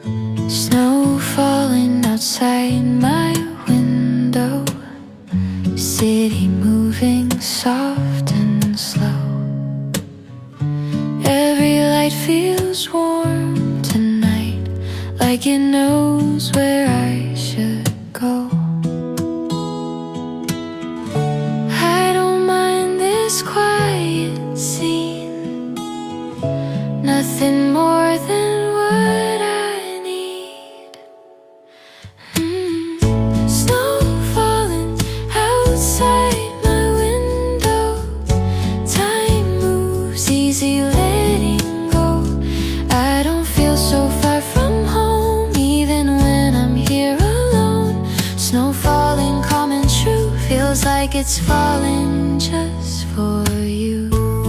Snow falling outside my window, city moving soft and slow. Every light feels warm tonight, like it knows where I should go. I don't mind this quiet scene, nothing more than